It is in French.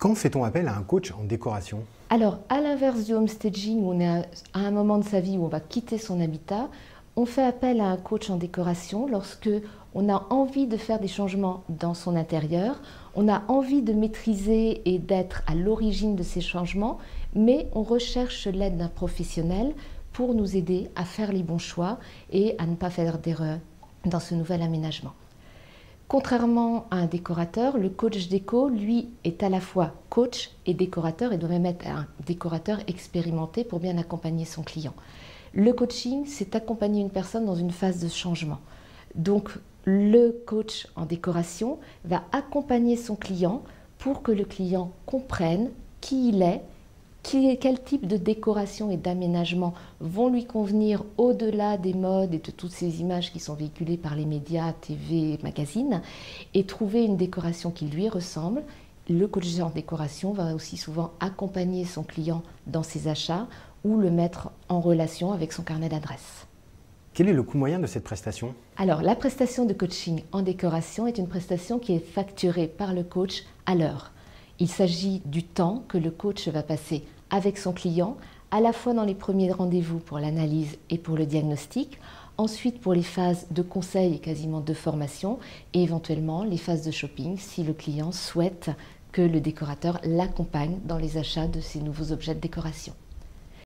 Quand fait-on appel à un coach en décoration? Alors, à l'inverse du homestaging, où on est à un moment de sa vie où on va quitter son habitat, on fait appel à un coach en décoration lorsque on a envie de faire des changements dans son intérieur, on a envie de maîtriser et d'être à l'origine de ces changements, mais on recherche l'aide d'un professionnel pour nous aider à faire les bons choix et à ne pas faire d'erreurs dans ce nouvel aménagement. Contrairement à un décorateur, le coach déco, lui, est à la fois coach et décorateur et doit même être un décorateur expérimenté pour bien accompagner son client. Le coaching, c'est accompagner une personne dans une phase de changement. Donc, le coach en décoration va accompagner son client pour que le client comprenne qui il est, quel type de décoration et d'aménagement vont lui convenir au-delà des modes et de toutes ces images qui sont véhiculées par les médias, TV, magazines, et trouver une décoration qui lui ressemble. Le coach en décoration va aussi souvent accompagner son client dans ses achats ou le mettre en relation avec son carnet d'adresses. Quel est le coût moyen de cette prestation? Alors, la prestation de coaching en décoration est une prestation qui est facturée par le coach à l'heure. Il s'agit du temps que le coach va passer avec son client, à la fois dans les premiers rendez-vous pour l'analyse et pour le diagnostic, ensuite pour les phases de conseil et quasiment de formation, et éventuellement les phases de shopping si le client souhaite que le décorateur l'accompagne dans les achats de ces nouveaux objets de décoration.